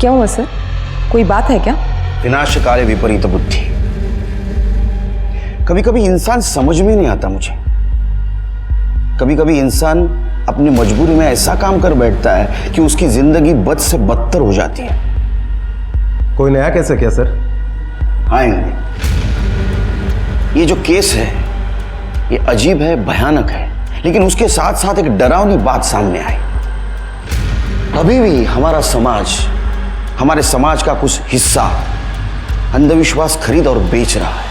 क्या हुआ सर, कोई बात है क्या? विनाशकाले विपरीत बुद्धि। कभी कभी इंसान समझ में नहीं आता मुझे। कभी कभी इंसान अपनी मजबूरी में ऐसा काम कर बैठता है कि उसकी जिंदगी बद से बदतर हो जाती है। कोई नया केस है क्या सर? हाँ, ये जो केस है ये अजीब है, भयानक है, लेकिन उसके साथ साथ एक डरावनी बात सामने आई। अभी भी हमारे समाज का कुछ हिस्सा अंधविश्वास खरीद और बेच रहा है।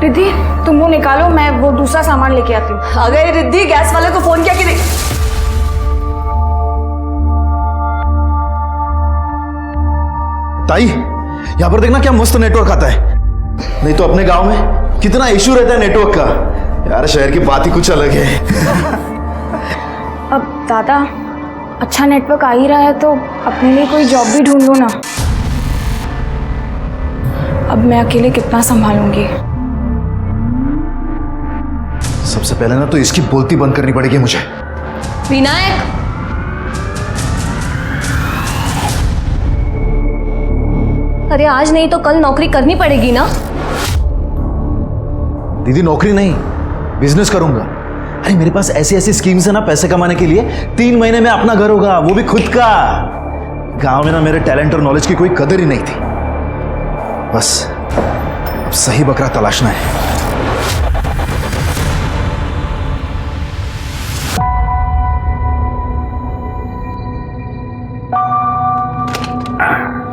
रिद्धि, तुम वो निकालो, मैं वो दूसरा सामान लेके आती हूँ। अगर रिद्धि गैस वाले को फोन किया कि ताई, यहाँ पर देखना क्या मस्त नेटवर्क आता है। नहीं तो अपने गांव में कितना इशू रहता है नेटवर्क का। यार शहर की बात ही कुछ अलग है। अब दादा, अच्छा नेटवर्क आ ही रहा है तो अपने लिए कोई जॉब भी ढूंढो ना। अब मैं अकेले कितना संभालूंगी। सबसे पहले ना तो इसकी बोलती बंद करनी पड़ेगी मुझे। विनायक, अरे आज नहीं तो कल नौकरी करनी पड़ेगी ना। दीदी नौकरी नहीं, बिजनेस करूंगा। अरे मेरे पास ऐसी ऐसी स्कीम्स है ना पैसे कमाने के लिए। 3 महीने में अपना घर होगा, वो भी खुद का। गांव में ना मेरे टैलेंट और नॉलेज की कोई कदर ही नहीं थी। बस अब सही बकरा तलाशना है।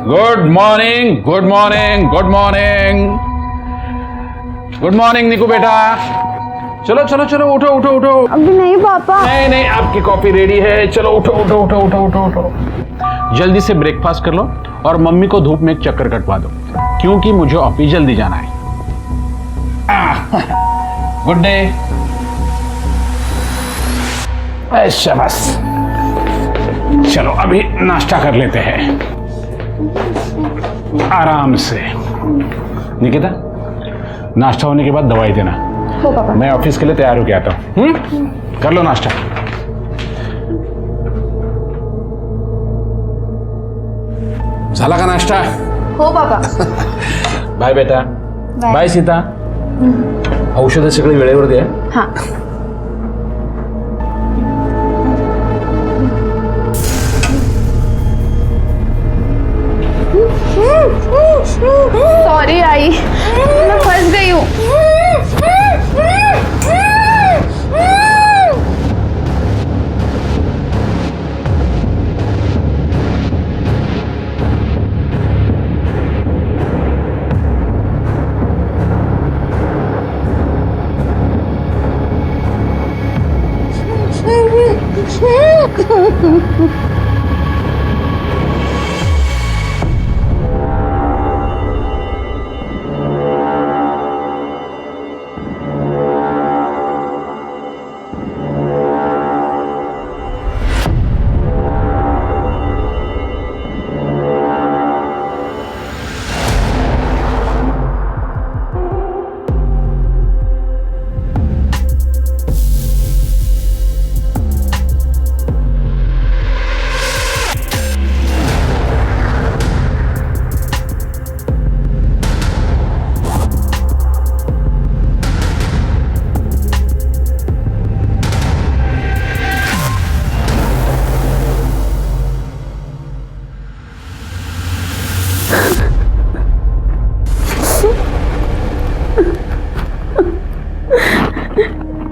Good morning, good morning, good morning, good morning Niku बेटा। चलो चलो चलो, उठो उठो उठो। अभी नहीं पापा। नहीं, आपकी कॉफी रेडी है। चलो उठो उठो उठो उठो उठो उठो। जल्दी से ब्रेकफास्ट कर लो और मम्मी को धूप में एक चक्कर कटवा दो, क्योंकि मुझे ऑफिस जल्दी जाना है। Good day. शाबाश। चलो अभी नाश्ता कर लेते हैं आराम से। निकिता, नाश्ता होने के बाद दवाई देना। हो पापा। मैं ऑफिस के लिए तैयार होके आता हूँ। कर लो नाश्ता। झाला का नाश्ता? हो पापा। बाय बेटा। बाय सीता। औषध सगळे वेळेवर दे। हाँ। सॉरी आई, मैं फंस गई हूँ।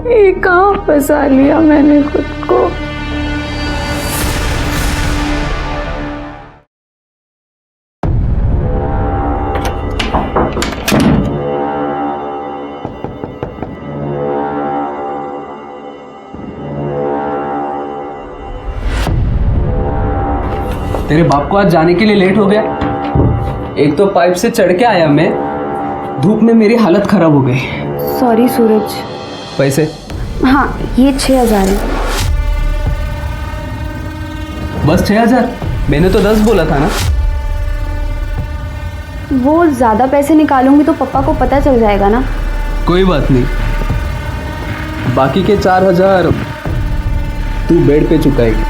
ये कहाँ फंसा लिया मैंने खुद को। तेरे बाप को आज जाने के लिए लेट हो गया। एक तो पाइप से चढ़ के आया मैं, धूप में मेरी हालत खराब हो गई। सॉरी सूरज। पैसे? हाँ, ये 6,000 है। बस 6,000? मैंने तो 10 बोला था ना। वो ज़्यादा पैसे निकालूंगी तो पापा को पता चल जाएगा ना। कोई बात नहीं, बाकी के 4,000 तू बेड पे चुकाएगी।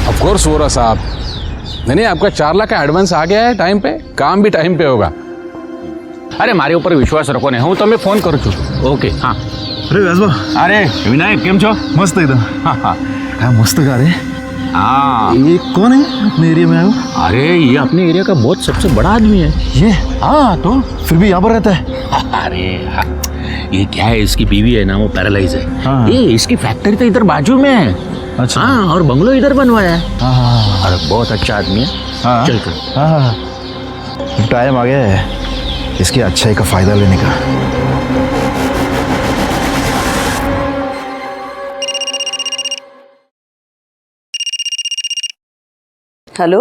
ऑफ कोर्स वोरा साहब, नहीं आपका 4 लाख का एडवांस आ गया है टाइम पे, काम भी टाइम पे होगा। अरे મારી ઉપર વિશ્વાસ રાખો ને, હું તમે ફોન કરું છું। ઓકે હા। अरे व्यासबा, अरे विनायक केम છો? मस्त एकदम। हाँ हाँ क्या मस्त गा रहे। हाँ। ये कौन है अपने एरिया में आया हो? अरे ये अपने एरिया का बहुत सबसे बड़ा आदमी है ये? हाँ तो फिर भी यहाँ पर रहता है? अरे हाँ, ये क्या है, इसकी बीवी है ना, वो पैरालाइज है। हाँ। ये इसकी फैक्ट्री तो इधर बाजू में है। अच्छा। हाँ, और बंगलो इधर बनवाया है। हाँ अरे बहुत अच्छा आदमी है। हाँ। चल चल। हाँ, टाइम आ गया है इसकी अच्छाई का फायदा लेने का। हेलो,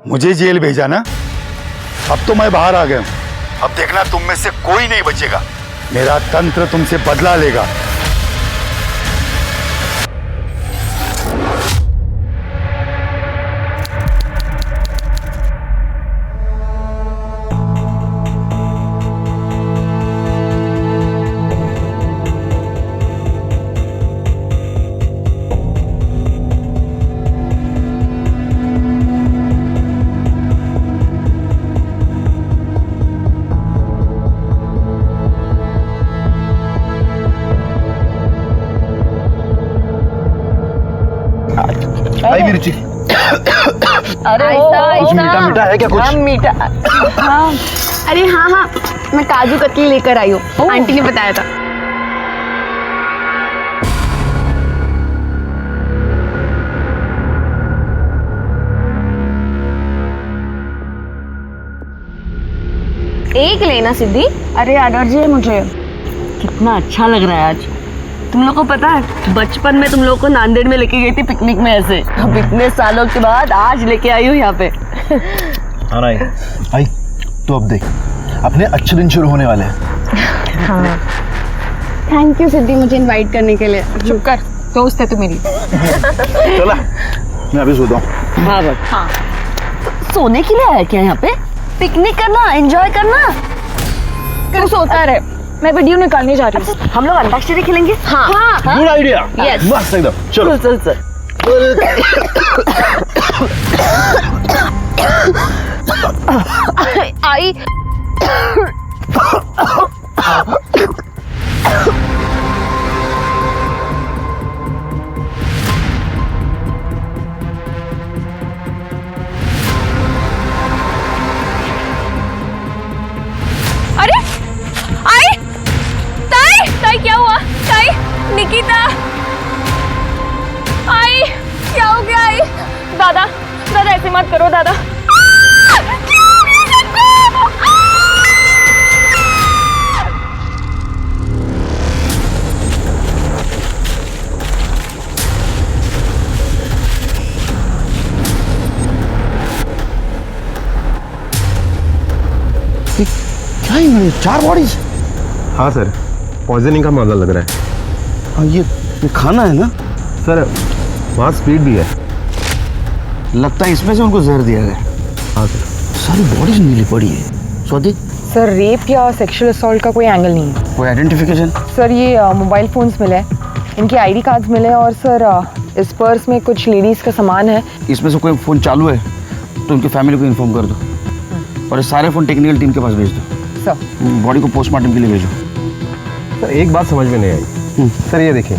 मुझे जेल भेजा ना, अब तो मैं बाहर आ गया हूं। अब देखना तुम में से कोई नहीं बचेगा, मेरा तंत्र तुमसे बदला लेगा। आई मिर्ची। अरे कुछ मीठा मीठा है क्या? कुछ मीठा। हाँ, अरे हाँ हाँ, मैं काजू कतली लेकर आई हूँ, आंटी ने बताया था। एक लेना सिद्धि। अरे एलर्जी है मुझे। कितना अच्छा लग रहा है आज। तुम लोग को पता है, बचपन में तुम लोग को नांदेड़ में लेके गई थी पिकनिक में ऐसे। अब इतने सालों के बाद आज लेके आई हूँ यहाँ पे। हाँ आई तो अब देख, अपने अच्छे दिन शुरू होने वाले हैं। हाँ, थैंक यू सिद्धि मुझे इनवाइट करने के लिए। चुप कर, दोस्त है तू मेरी। चला, मैं अभी सोता हूँ। हाँ बस। हाँ, सोने के लिए आया क्या यहाँ पे? पिकनिक करना, एंजॉय करना। तू सोता रहे, मैं वीडियो निकालने जा रही हूँ। हम लोग अंताक्षरी खेलेंगे। हाँ हाँ, गुड आइडिया। Yes. मस्त एकदम। चलो चल चल। आई अरे आई ताई, ताई क्या हुआ? ताई, निकिता, आई क्या हो गया? आई दादा, दादा ऐसे मत करो दादा। क्या है 4 बॉडीज? हाँ सर, पॉइजनिंग का मामला लग रहा है। हाँ, ये खाना है ना सर, वहाँ स्पीड भी है। लगता है इसमें से उनको जहर दिया गया। हाँ सर। सारी बॉडीज नीली पड़ी है। स्वाति, सर रेप या सेक्सुअल असॉल्ट का कोई एंगल नहीं है। कोई आइडेंटिफिकेशन? सर ये मोबाइल फोन्स मिले हैं, इनके आईडी कार्ड्स मिले हैं, और सर इस पर्स में कुछ लेडीज का सामान है। इसमें से कोई फ़ोन चालू है तो उनकी फैमिली को इन्फॉर्म कर दो, और ये सारे फ़ोन टेक्निकल टीम के पास भेज दो। सर बॉडी को पोस्टमार्टम के लिए भेजो। सर एक बात समझ में नहीं आई। सर ये देखिए,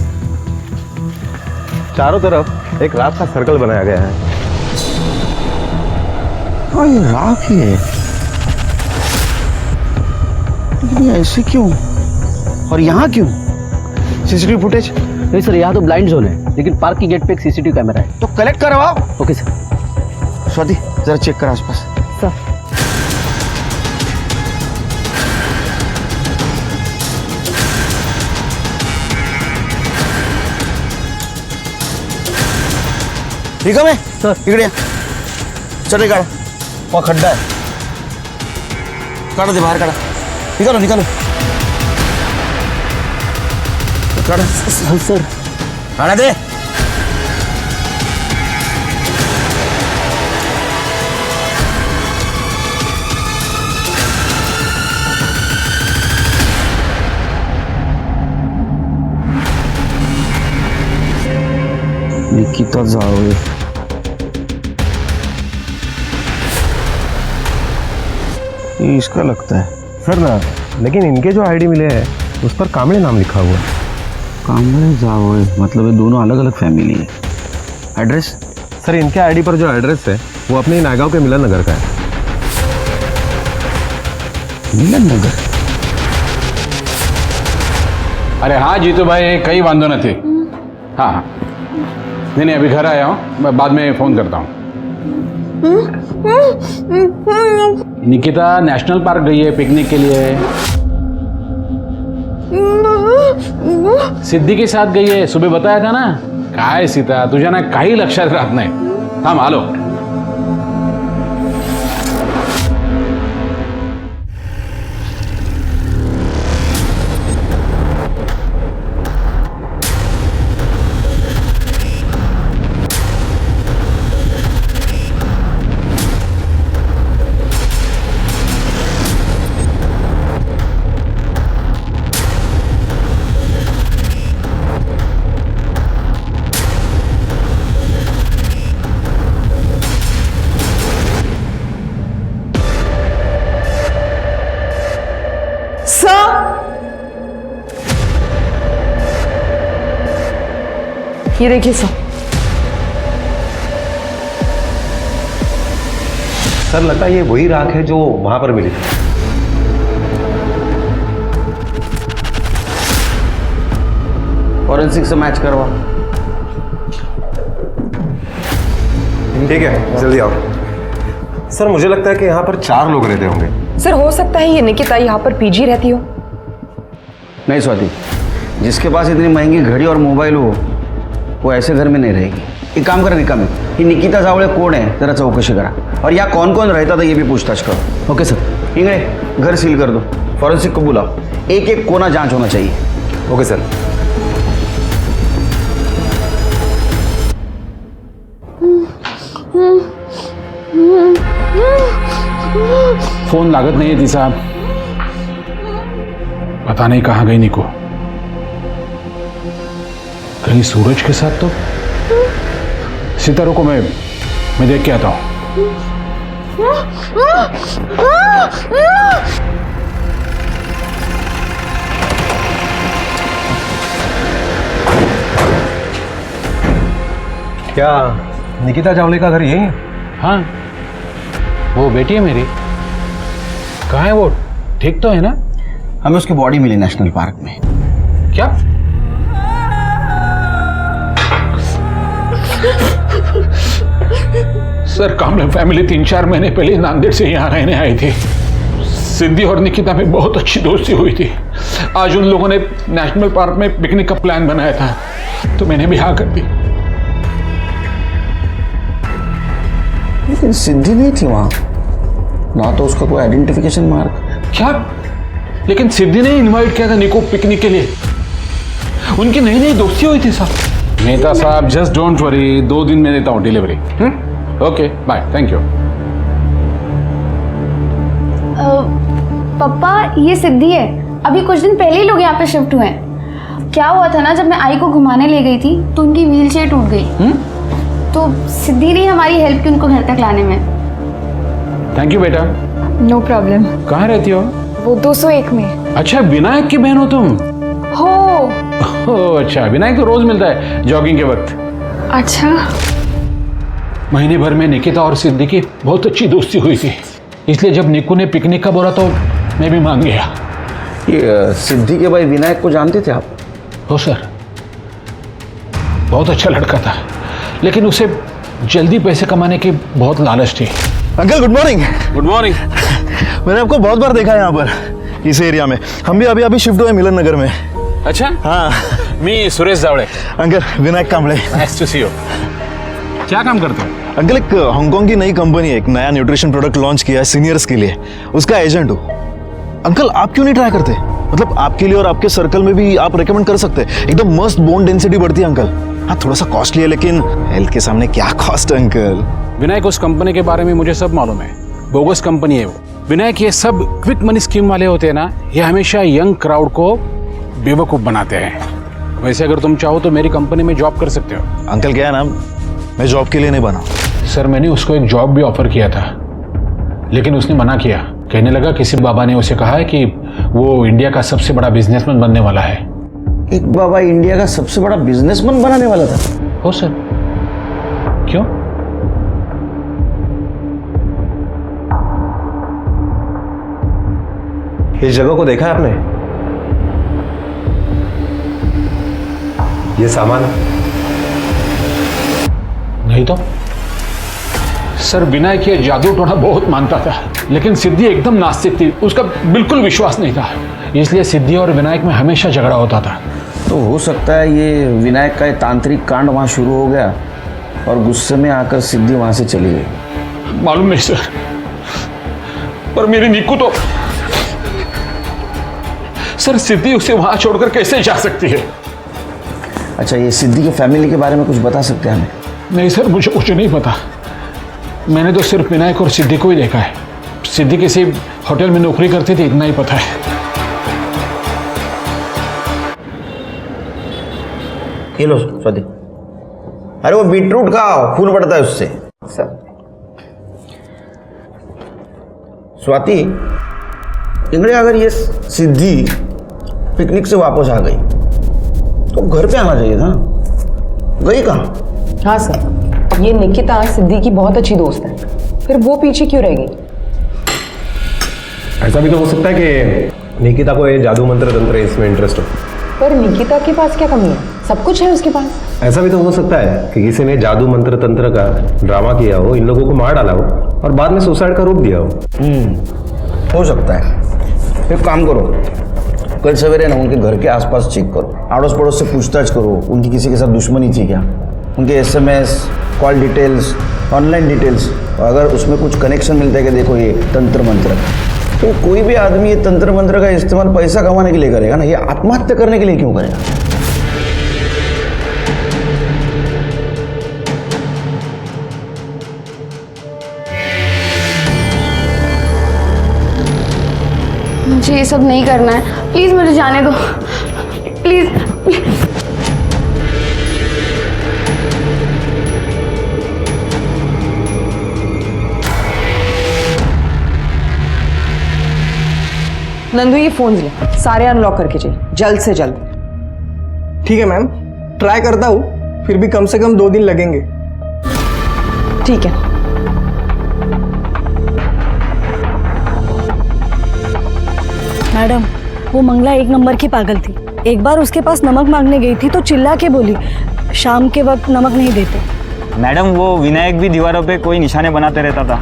चारों तरफ एक रात का सर्कल बनाया गया है। हाँ, ये राख ही है, लेकिन ये ऐसे क्यों? और यहाँ क्यों? CCTV footage? नहीं सर, यहाँ तो ब्लाइंड जोन है, लेकिन पार्क की गेट पे एक सीसीटीवी कैमरा है। तो कलेक्ट करवाओ। Okay sir. स्वाति, जरा चेक कर आसपास। सर ठीक है मैं सर, इकड़े चले गाड़ा, वहाँ खड्डा है, काढ़ा दे बाहर, काढ़ा निकालो निकालो, काढ़ा सर, काढ़ा दे। निकिता जावळे, ये इसका लगता है। सर ना, लेकिन इनके जो आईडी मिले हैं उस पर कांबळे नाम लिखा हुआ है। कांबळे जावळे मतलब ये दोनों अलग अलग फैमिली है। एड्रेस? सर इनके आईडी पर जो एड्रेस है वो अपने नायगांव के मिलन नगर का है। मिलन नगर? अरे हाँ जीतू भाई, कहीं वांदो नहीं। हाँ हाँ, नहीं अभी घर आया हूँ, मैं बाद में फ़ोन करता हूँ। निकिता नेशनल पार्क गई है पिकनिक के लिए, सिद्धी के साथ गई है, सुबह बताया था ना। काय सीता, तुझ्या ना काही लक्षात राहत नाही। थांब आलो। ये देखिए सर। सर लगता है ये वही राख है जो वहां पर मिली थी। फॉरेंसिक से मैच करवा। ठीक है, जल्दी आओ। सर मुझे लगता है कि यहाँ पर 4 लोग रहते होंगे। सर हो सकता है ये निकिता यहाँ पर पीजी रहती हो। नहीं स्वाति, जिसके पास इतनी महंगी घड़ी और मोबाइल हो वो ऐसे घर में नहीं रहेगी। एक काम कर निकामी, ये निकिता जावळे कौन है जरा चौकशी करा, और यहाँ कौन कौन रहता था ये भी पूछताछ करो। Okay sir. इंगड़े घर सील कर दो, फॉरेंसिक को बुलाओ, एक एक कोना जांच होना चाहिए। Okay sir. फोन लागत नहीं है तिचा, पता नहीं कहाँ गई निको। कहीं सूरज के साथ तो। सितारों को मैं देख के आता हूं। क्या निकिता जावळे का घर यही है? हाँ, वो बेटी है मेरी। कहाँ है वो? ठीक तो है ना? हमें उसकी बॉडी मिली नेशनल पार्क में। क्या? सर कामले फैमिली 3-4 महीने पहले नांदेड़ से यहाँ रहने आई थी। सिद्धि और निकिता में बहुत अच्छी दोस्ती हुई थी। आज उन लोगों ने नेशनल पार्क में पिकनिक का प्लान बनाया था, तो मैंने भी हाँ कर दी। लेकिन सिद्धि नहीं थी वहां ना, तो उसका कोई आइडेंटिफिकेशन मार्क। क्या? लेकिन सिद्धि ने इनवाइट किया था निको पिकनिक के लिए। उनकी नई नई दोस्ती हुई थी साहब। मेहता साहब जस्ट डोंट वरी, 2 दिन में देता हूँ delivery. Okay bye, thank you. पापा ये सिद्धि है, अभी कुछ दिन पहले ही लोग यहाँ पे शिफ्ट हुए हैं। क्या हुआ था ना, जब मैं आई को घुमाने ले गई थी तो उनकी व्हील चेयर टूट गई। तो सिद्धि ने हमारी हेल्प की उनको घर तक लाने में। थैंक यू बेटा। No problem. कहाँ रहती हो? वो 201 में। अच्छा, विनायक की बहन हो तुम? हो। ओह अच्छा, विनायक तो रोज मिलता है जॉगिंग के वक्त। अच्छा। महीने भर में निकिता और सिद्धि की बहुत अच्छी दोस्ती हुई थी, इसलिए जब निकू ने पिकनिक का बोला तो मैं भी मान गया। ये सिद्धि के भाई विनायक को जानते थे आप? हो सर, बहुत अच्छा लड़का था, लेकिन उसे जल्दी पैसे कमाने की बहुत लालच थी। Uncle good morning. Good morning. मैंने आपको बहुत बार देखा है यहाँ पर इस एरिया में। हम भी अभी शिफ्ट हुए मिलन नगर में। अच्छा, हाँ। मी Suresh Jawale. Uncle Vinayak Kamble. Nice to see you. क्या काम करते हो? अंकल एक हांगकांग की नई कंपनी है, एक नया न्यूट्रिशन प्रोडक्ट लॉन्च किया है सीनियर्स के लिए, उसका एजेंट हूँ। अंकल आप क्यों नहीं ट्राई करते? मतलब आपके लिए और आपके सर्कल में भी आप रेकमेंड कर सकते हैं। एकदम मस्त बोन डेंसिटी बढ़ती है अंकल। हाँ थोड़ा सा कॉस्टली है, लेकिन हेल्थ के सामने क्या कॉस्ट है अंकल। विनायक उस कंपनी के बारे में मुझे सब मालूम है, बोगस कंपनी है वो। विनायक ये सब क्विक मनी स्कीम वाले होते हैं ना, ये हमेशा यंग क्राउड को बेवकूफ़ बनाते हैं। वैसे अगर तुम चाहो तो मेरी कंपनी में जॉब कर सकते हो। अंकल क्या है ना, मैं जॉब के लिए नहीं बना। सर मैंने उसको एक जॉब भी ऑफर किया था, लेकिन उसने मना किया। कहने लगा किसी बाबा ने उसे कहा है कि वो इंडिया का सबसे बड़ा बिजनेसमैन बनने वाला है। एक बाबा इंडिया का सबसे बड़ा बिजनेसमैन बनाने वाला था? हो सर। क्यों? इस जगह को देखा है आपने? ये सामान नहीं तो सर, विनायक ये जादू टोना बहुत मानता था, लेकिन सिद्धि एकदम नास्तिक थी, उसका बिल्कुल विश्वास नहीं था। इसलिए सिद्धि और विनायक में हमेशा झगड़ा होता था। तो हो सकता है ये विनायक का ये तांत्रिक कांड वहां शुरू हो गया और गुस्से में आकर सिद्धि वहां से चली गई। मालूम नहीं सर, पर मेरी निक्कू तो सर, सिद्धि उसे वहां छोड़कर कैसे जा सकती है? अच्छा, ये सिद्धि की फैमिली के बारे में कुछ बता सकते हैं हमें? नहीं सर, मुझे कुछ नहीं पता। मैंने तो सिर्फ विनायक और सिद्धि को ही देखा है। सिद्धि किसी होटल में नौकरी करती थी, इतना ही पता है। ये लो स्वाति। अरे वो बीटरूट खाओ, खून बढ़ता है उससे। सर स्वाति, इंगड़े अगर ये सिद्धि पिकनिक से वापस आ गई तो घर पे आना चाहिए था, गई कहाँ? हाँ सर, ये निकिता सिद्धि की बहुत अच्छी दोस्त है, फिर वो पीछे क्यों रह गई? ऐसा भी तो हो सकता है कि निकिता को ये जादू मंत्र तंत्र इसमें इंटरेस्ट हो। पर निकिता के पास क्या कमी है? सब कुछ है उसके पास। ऐसा भी तो हो सकता है कि किसी ने जादू मंत्र तंत्र का ड्रामा किया हो, इन लोगों को मार डाला हो और बाद में सुसाइड का रूप दिया हो। हो सकता है। एक काम करो, कल सवेरे ना उनके घर के आसपास चेक करो, आड़ोस पड़ोस से पूछताछ करो, उनकी किसी के साथ दुश्मनी थी क्या, उनके SMS, call details, online details, अगर उसमें कुछ कनेक्शन मिलता है कि देखो ये तंत्र मंत्र, तो कोई भी आदमी ये तंत्र मंत्र का इस्तेमाल पैसा कमाने के लिए करेगा ना, ये आत्महत्या करने के लिए क्यों करेगा? मुझे ये सब नहीं करना है, प्लीज मुझे जाने दो, प्लीज। नंदू ये फोन ले, सारे अनलॉक करके चाहिए, जल्द से जल्द। ठीक है मैम, ट्राई करता हूँ, फिर भी कम से कम 2 दिन लगेंगे। ठीक है। मैडम, वो मंगला 1 नंबर की पागल थी। एक बार उसके पास नमक मांगने गई थी तो चिल्ला के बोली, शाम के वक्त नमक नहीं देते। मैडम, वो विनायक भी दीवारों पे कोई निशाने बनाते रहता था।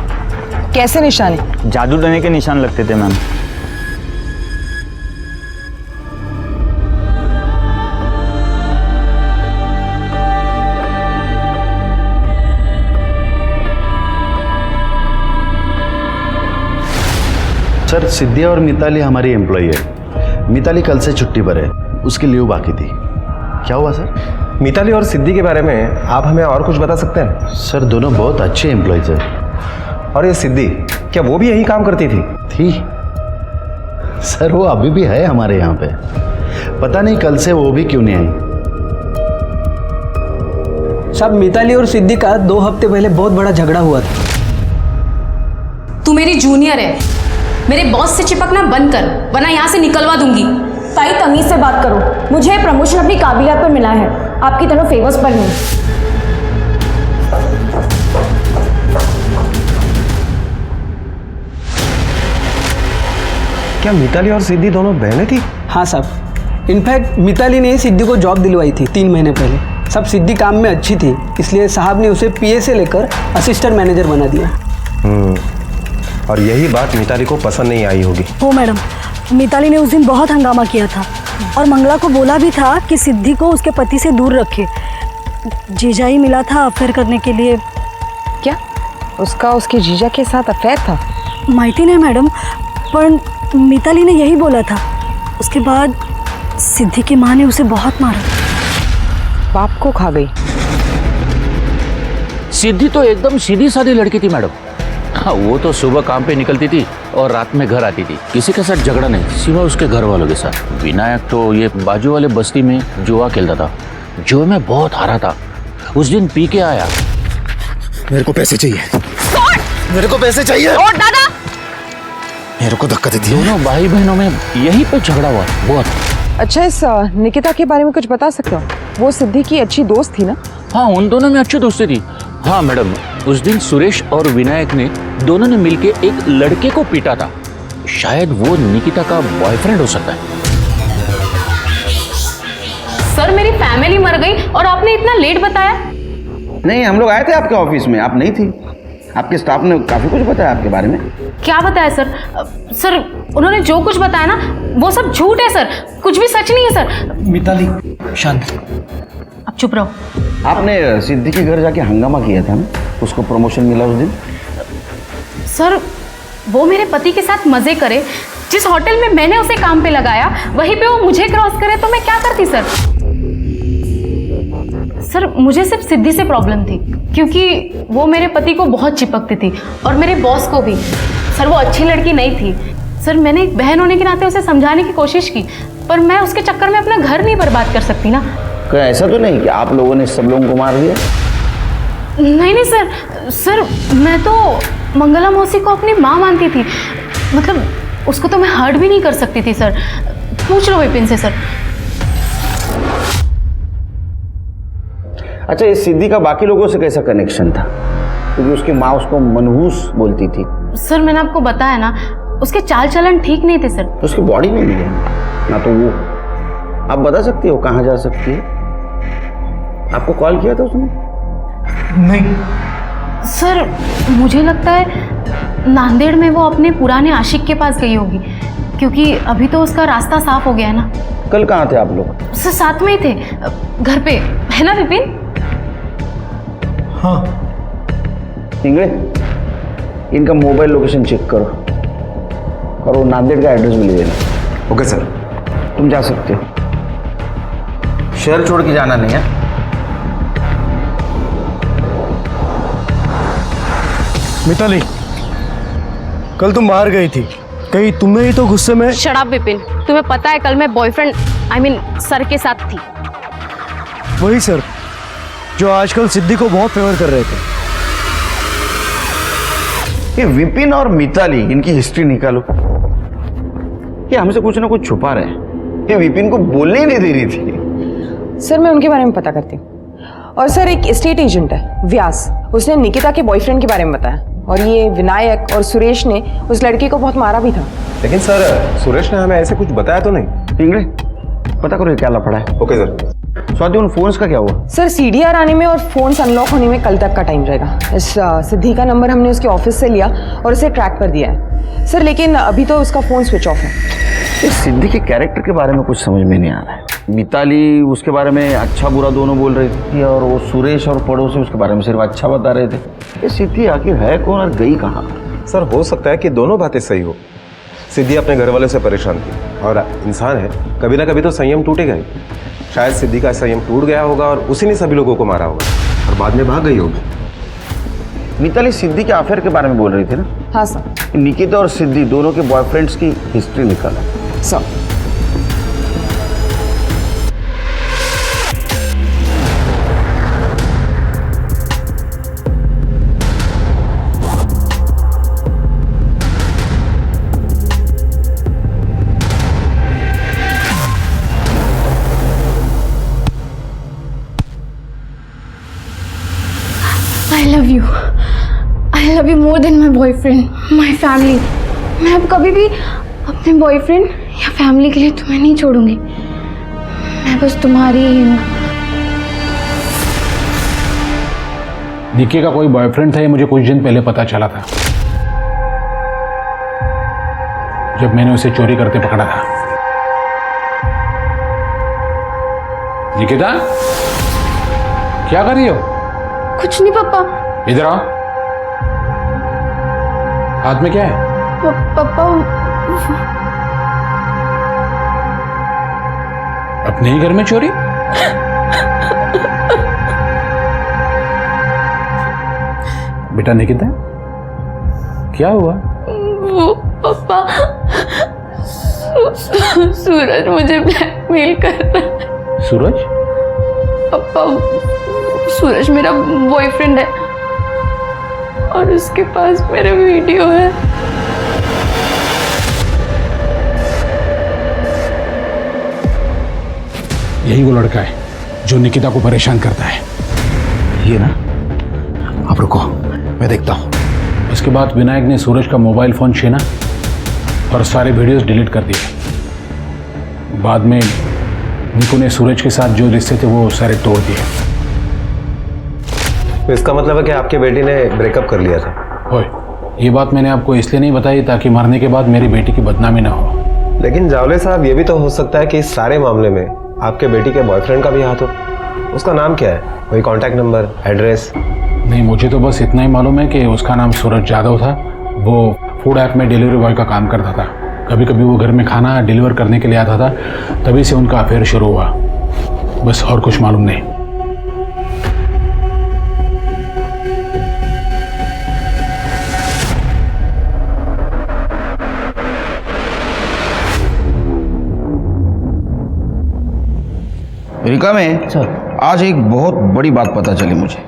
कैसे निशाने? जादू टोने के निशान लगते थे मैम। सर, सिद्धि और मिताली हमारी एम्प्लॉई है। मिताली कल से छुट्टी पर है, उसकी लीव बाकी थी। क्या हुआ सर? मिताली और सिद्धि के बारे में आप हमें और कुछ बता सकते हैं? सर, दोनों बहुत अच्छे एम्प्लॉयज है। और ये सिद्धि, क्या वो भी यही काम करती थी? सर, वो अभी भी है हमारे यहाँ पे। पता नहीं कल से वो भी क्यों नहीं आई। साहब, मिताली और सिद्धि का 2 हफ्ते पहले बहुत बड़ा झगड़ा हुआ था। तू मेरी जूनियर है, मेरे बॉस से चिपकना बंद कर, वरना यहाँ से निकलवा दूंगी। भाई तमीज से बात करो, मुझे प्रमोशन अपनी काबिलियत पर मिला है, आपकी तरह फेवर्स पर नहीं। क्या मिताली और सिद्धि दोनों बहनें थी? हाँ साहब, इनफैक्ट मिताली ने सिद्धि को जॉब दिलवाई थी 3 महीने पहले। सब सिद्धि काम में अच्छी थी, इसलिए साहब ने उसे पीए से लेकर असिस्टेंट मैनेजर बना दिया। और यही बात मिताली को पसंद नहीं आई होगी। हो मैडम, मिताली ने उस दिन बहुत हंगामा किया था और मंगला को बोला भी था कि सिद्धि को उसके पति से दूर रखे। जीजा ही मिला था अफेयर करने के लिए। क्या उसका उसके जीजा के साथ अफेयर था? माहिती नहीं मैडम, पर मिताली ने यही बोला था। उसके बाद सिद्धि की माँ ने उसे बहुत मारा। बाप को खा गई। सिद्धि तो एकदम सीधी सादी लड़की थी मैडम। हाँ, वो तो सुबह काम पे निकलती थी और रात में घर आती थी। किसी के साथ झगड़ा नहीं, सिवा उसके घर वालों के साथ। विनायक तो ये बाजू वाले बस्ती में जुआ खेलता था, जुए में बहुत हारा था। उस दिन पी के आया। मेरे को पैसे चाहिए, मेरे को पैसे चाहिए। और दादा मेरे को धक्का दे दिया। दोनों भाई बहनों में यहीं पे झगड़ा हुआ बहुत। अच्छा, इस निकिता के बारे में कुछ बता सकते हो? वो सिद्धि की अच्छी दोस्त थी ना? हाँ, उन दोनों में अच्छी दोस्ती थी। हाँ मैडम, उस दिन सुरेश और विनायक ने दोनों ने मिलके एक लड़के को पीटा था। शायद वो निकिता का बॉयफ्रेंड हो सकता है। सर, मेरी फैमिली मर गई और आपने इतना लेट बताया। नहीं, हम लोग आए थे आपके ऑफिस में, आप नहीं थी। आपके स्टाफ ने काफी कुछ बताया आपके बारे में। क्या बताया सर? सर, उन्होंने जो कुछ बताया ना वो सब झूठ है सर, कुछ भी सच नहीं है सर। मिताली, शांत। अब चुप रहो। आपने सिद्धि के घर जाके हंगामा किया था ना, उसको प्रमोशन मिला उस दिन। सर, वो मेरे पति के साथ मजे करे। जिस होटल में मैंने उसे काम पे लगाया वहीं पे वो मुझे क्रॉस करे तो मैं क्या करती सर? सर, मुझे सिर्फ सिद्धि से प्रॉब्लम थी क्योंकि वो मेरे पति को बहुत चिपकती थी और मेरे बॉस को भी। सर, वो अच्छी लड़की नहीं थी। सर, मैंने एक बहन होने के नाते उसे समझाने की कोशिश की, पर मैं उसके चक्कर में अपना घर नहीं बर्बाद कर सकती ना। क्या ऐसा तो नहीं कि आप लोगों ने सब लोगों को मार दिया? नहीं नहीं सर, सर मैं तो मंगला मौसी को अपनी माँ मानती थी। मतलब उसको तो मैं हर्ट भी नहीं कर सकती थी सर। पूछ लो विपिन से सर। अच्छा, इस सिद्धि का बाकी लोगों से कैसा कनेक्शन था? क्योंकि उसकी माँ उसको मनहूस बोलती थी। सर, मैंने आपको बताया ना, उसके चाल चलन ठीक नहीं थे सर। उसकी बॉडी नहीं मिली ना, तो वो आप बता सकती हो कहाँ जा सकती है? आपको कॉल किया था उसने? नहीं सर, मुझे लगता है नांदेड़ में वो अपने पुराने आशिक के पास गई होगी, क्योंकि अभी तो उसका रास्ता साफ हो गया है ना। कल कहाँ थे आप लोग? सर, साथ में ही थे, घर पे, है ना विपिन? हाँ। इंगड़े, इनका मोबाइल लोकेशन चेक करो और वो नांदेड़ का एड्रेस भी ले देना। Okay sir. तुम जा सकते हो, शहर छोड़ के जाना नहीं है। मिताली, कल तुम बाहर गई थी, कहीं तुम्हें ही तो गुस्से में। शट अप विपिन, तुम्हें पता है कल मैं बॉयफ्रेंड सर के साथ थी। वही सर जो आजकल सिद्धि को बहुत फेवर कर रहे थे। ये विपिन और मिताली, इनकी हिस्ट्री निकालो। ये हमसे कुछ ना कुछ छुपा रहे हैं। ये विपिन को बोलने ही नहीं दे रही थी। सर, मैं उनके बारे में पता करती हूँ। और सर, एक एस्टेट एजेंट है व्यास, उसने निकिता के बॉयफ्रेंड के बारे में बताया। और ये विनायक और सुरेश ने उस लड़की को बहुत मारा भी था। लेकिन सर, सुरेश ने हमें ऐसे कुछ बताया तो नहीं। इंगड़े, पता करो ये क्या लफड़ा है। Okay sir. स्वाति, उन फोन्स का क्या हुआ? सर, सीडीआर आने में और फोन्स अनलॉक होने में कल तक का टाइम रहेगा। इस सिद्धि का नंबर हमने उसके ऑफिस से लिया और उसे ट्रैक कर दिया है सर, लेकिन अभी तो उसका फोन स्विच ऑफ है। इस सिद्धि के कैरेक्टर के बारे में कुछ समझ में नहीं आ रहा है। मिताली उसके बारे में अच्छा बुरा दोनों बोल रही थी और वो सुरेश और पड़ोसी उसके बारे में सिर्फ अच्छा बता रहे थे। ये सिद्धि आखिर है कौन और गई कहाँ? सर, हो सकता है कि दोनों बातें सही हो। सिद्धि अपने घर वालों से परेशान थी और इंसान है, कभी ना कभी तो संयम टूटेगा ही। शायद सिद्धि का संयम टूट गया होगा और उसी ने सभी लोगों को मारा होगा और बाद में भाग गई होगी। मिताली सिद्धि के अफेयर के बारे में बोल रही थी ना? हाँ सर। निकिता और सिद्धि दोनों के बॉयफ्रेंड्स की हिस्ट्री निकाला sir. I love you more than my boyfriend, my family. मैं अब कभी भी अपने बॉयफ्रेंड या फैमिली के लिए तुम्हें नहीं छोड़ूंगी। मैं बस तुम्हारी ही हूँ। निकी का कोई बॉयफ्रेंड था ये मुझे कुछ दिन पहले पता चला था, जब मैंने उसे चोरी करते पकड़ा था। निकिता, क्या कर रही हो? कुछ नहीं पापा। इधर आओ। हाथ में क्या है? पापा, अपने ही घर में चोरी? बेटा निकिता, क्या हुआ? वो पापा सूरज मुझे ब्लैकमेल कर रहा है। सूरज? पापा सूरज मेरा बॉयफ्रेंड है और उसके पास मेरा वीडियो है। यही वो लड़का है जो निकिता को परेशान करता है। ये ना, आप रुको, मैं देखता हूँ। उसके बाद विनायक ने सूरज का मोबाइल फोन छीना और सारे वीडियोस डिलीट कर दिए। बाद में निकू ने सूरज के साथ जो रिश्ते थे वो सारे तोड़ दिए। तो इसका मतलब है कि आपके बेटी ने ब्रेकअप कर लिया था? ओए, ये बात मैंने आपको इसलिए नहीं बताई ताकि मरने के बाद मेरी बेटी की बदनामी ना हो। लेकिन जावले साहब, ये भी तो हो सकता है कि इस सारे मामले में आपके बेटी के बॉयफ्रेंड का भी हाथ हो। उसका नाम क्या है? कोई कांटेक्ट नंबर, एड्रेस? नहीं, मुझे तो बस इतना ही मालूम है कि उसका नाम सूरज यादव था। वो फूड ऐप में डिलीवरी बॉय का काम करता था। कभी कभी वो घर में खाना डिलीवर करने के लिए आता था। तभी से उनका अफेयर शुरू हुआ। बस और कुछ मालूम नहीं। अमेरिका में आज एक बहुत बड़ी बात पता चली मुझे।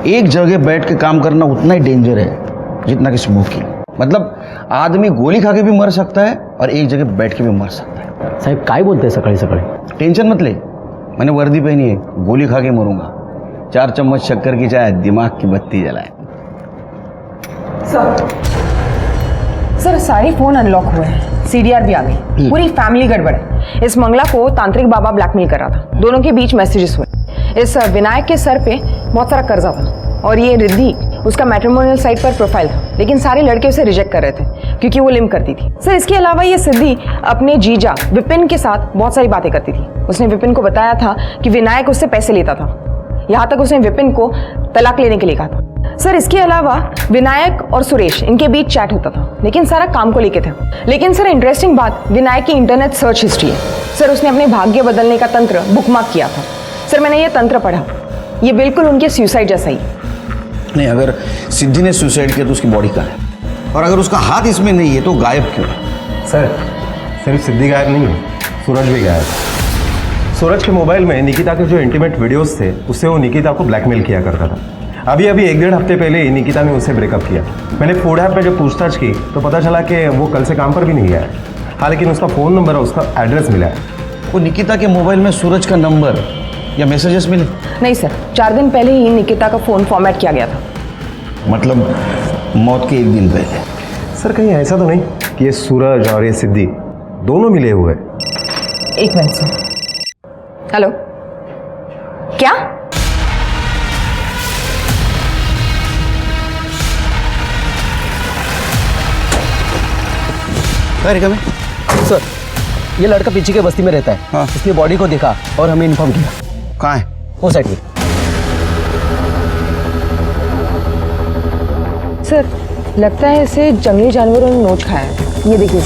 एक जगह बैठ के काम करना उतना ही डेंजर है जितना कि स्मोकिंग। मतलब आदमी गोली खा के भी मर सकता है और एक जगह बैठ के भी मर सकता है। साहेब काय बोलते हैं सकाळी सकाळी? टेंशन मत ले, मैंने वर्दी पहनी है, गोली खा के मरूंगा। 4 चम्मच शक्कर की चाय, दिमाग की बत्ती जलाए। सर सारे फोन अनलॉक हुए हैं, सीडीआर भी आ गई, पूरी फैमिली गड़बड़ है। इस मंगला को तांत्रिक बाबा ब्लैकमेल कर रहा था। दोनों के बीच मैसेजेस हुए। इस विनायक के सर पे बहुत सारा कर्जा था और ये रिद्धि उसका मैट्रिमोनियल साइट पर प्रोफाइल था, लेकिन सारे लड़के उसे रिजेक्ट कर रहे थे क्योंकि वो लिम करती थी। सर इसके अलावा ये सिद्धि अपने जीजा विपिन के साथ बहुत सारी बातें करती थी। उसने विपिन को बताया था कि विनायक उससे पैसे लेता था। यहाँ तक उसने विपिन को तलाक लेने के लिए कहा था। सर इसके अलावा विनायक और सुरेश इनके बीच चैट होता था, लेकिन सारा काम को लेके था। लेकिन सर इंटरेस्टिंग बात विनायक की इंटरनेट सर्च हिस्ट्री है। सर उसने अपने भाग्य बदलने का तंत्र बुकमार्क किया था। सर मैंने ये तंत्र पढ़ा, ये बिल्कुल उनके सुसाइड जैसा ही। नहीं, अगर सिद्धि ने सुसाइड किया तो उसकी बॉडी कहाँ है? और अगर उसका हाथ इसमें नहीं है तो गायब क्यों है? सर सिर्फ सिद्धि गायब नहीं है, सूरज भी गायब है। सूरज के मोबाइल में निकिता के जो इंटीमेट वीडियोस थे उससे वो निकिता को ब्लैकमेल किया करता था। अभी 1-1.5 हफ्ते पहले ही निकिता ने उससे ब्रेकअप किया। मैंने फूड ऐप में जब पूछताछ की तो पता चला कि वो कल से काम पर भी नहीं गया है। हाँ, लेकिन उसका फ़ोन नंबर और उसका एड्रेस मिला है। वो निकिता के मोबाइल में सूरज का नंबर या मैसेजेस मिले? नहीं सर, 4 दिन पहले ही निकिता का फ़ोन फॉर्मेट किया गया था। मतलब मौत के 1 दिन पहले? सर कहीं ऐसा तो नहीं कि ये सूरज और ये सिद्धि दोनों मिले हुए? एक मिनट सर। हेलो, क्या? सर ये लड़का पीछे के बस्ती में रहता है। हाँ। इसने बॉडी को देखा और हमें इन्फॉर्म किया। कहाँ है? वो साइड में। सर लगता है इसे जंगली जानवरों ने नोच खाया है। ये देखिए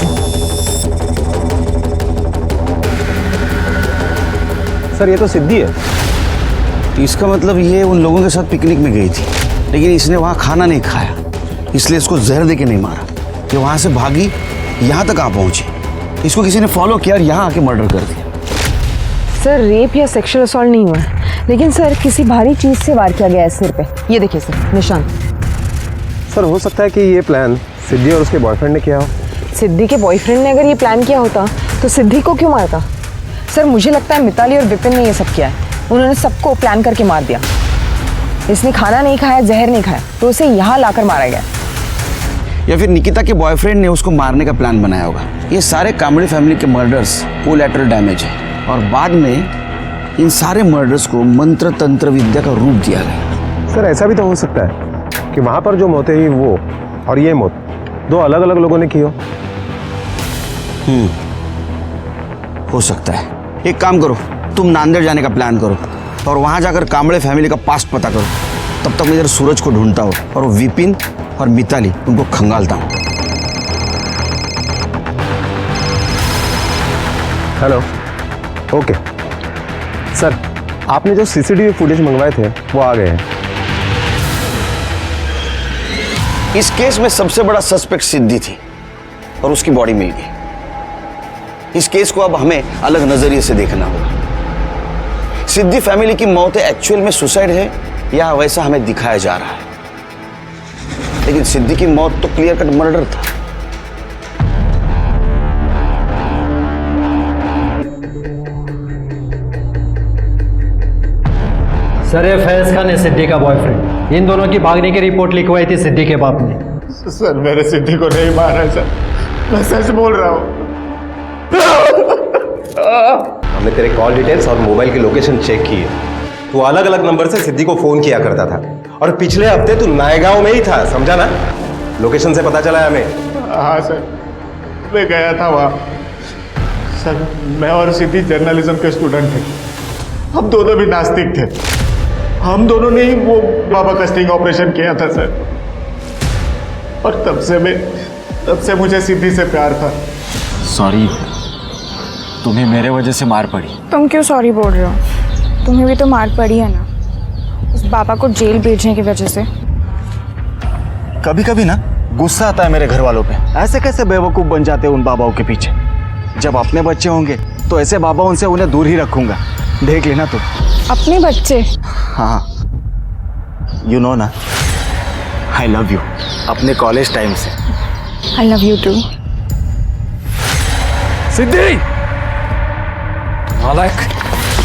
सर, ये तो सिद्धि है। तो इसका मतलब ये उन लोगों के साथ पिकनिक में गई थी, लेकिन इसने वहाँ खाना नहीं खाया, इसलिए इसको जहर दे के नहीं मारा। ये वहाँ से भागी, यहाँ तक आ पहुँची, इसको किसी ने फॉलो किया और यहाँ आके मर्डर कर दिया। सर रेप या सेक्सुअल असॉल्ट नहीं हुआ है, लेकिन सर किसी भारी चीज से वार किया गया है सिर पे। ये देखिए सर निशान। सर हो सकता है कि ये प्लान सिद्धि और उसके बॉयफ्रेंड ने किया हो। सिद्धि के बॉयफ्रेंड ने अगर ये प्लान किया होता तो सिद्धि को क्यों मारता? सर मुझे लगता है मिताली और विपिन ने ये सब किया है। उन्होंने सबको प्लान करके मार दिया। इसने खाना नहीं खाया, जहर नहीं खाया, तो उसे यहाँ लाकर मारा गया। या फिर निकिता के बॉयफ्रेंड ने उसको मारने का प्लान बनाया होगा। ये सारे कामड़ी फैमिली के मर्डर्स कोलैटरल डैमेज है और बाद में इन सारे मर्डर्स को मंत्र तंत्र विद्या का रूप दिया गया। सर ऐसा भी तो हो सकता है कि वहाँ पर जो मौतें हुई वो और ये मौत 2 अलग अलग लोगों ने की हो सकता है। एक काम करो, तुम नांदेड़ जाने का प्लान करो और वहाँ जाकर कामड़े फैमिली का पास्ट पता करो। तब तक मैं इधर सूरज को ढूंढता हूँ और वो विपिन और मिताली उनको खंगालता हूँ। हेलो, ओके सर, आपने जो सीसीटीवी फुटेज मंगवाए थे वो आ गए हैं। इस केस में सबसे बड़ा सस्पेक्ट सिद्धि थी, और उसकी बॉडी मिल गई। इस केस को अब हमें अलग नजरिए से देखना होगा। सिद्धि फैमिली की मौत एक्चुअल में सुसाइड है या वैसा हमें दिखाया जा रहा है, लेकिन सिद्धि की मौत तो क्लियर कट मर्डर था। सर, ये फैज खान है सिद्धि का बॉयफ्रेंड। इन दोनों की भागने की रिपोर्ट लिखवाई थी सिद्धि के बाप ने। सर, मेरे सिद्धि को नहीं मारा है सर, मैं सच बोल रहा हूँ। हमने तेरे कॉल डिटेल्स और मोबाइल की लोकेशन चेक की है। तू अलग अलग नंबर से सिद्धि को फोन किया करता था और पिछले हफ्ते तू नायगांव में ही था, समझा ना? लोकेशन से पता चला है हमें। हाँ सर, मैं गया था वहाँ। सर, मैं और सिद्धि जर्नलिज्म के स्टूडेंट थे। हम दोनों भी नास्तिक थे। हम दोनों ने ही वो बाबा का स्टिंग ऑपरेशन किया था सर, और तब से मुझे सिद्धि से प्यार था। सॉरी, तुम्हें मेरे वजह से मार पड़ी। तुम क्यों सॉरी बोल रहे हो? तुम्हें भी तो मार पड़ी है ना, उस बाबा को जेल भेजने की वजह से। कभी कभी ना गुस्सा आता है मेरे घर वालों पे। ऐसे कैसे बेवकूफ बन जाते हैं उन बाबाओं के पीछे। जब अपने बच्चे होंगे तो ऐसे बाबा उनसे उन्हें दूर ही रखूंगा, देख लेना तुम। अपने बच्चे? हाँ, यू नो ना, आई लव यू अपने कॉलेज टाइम से। I love you too. Siddhi, नालायक,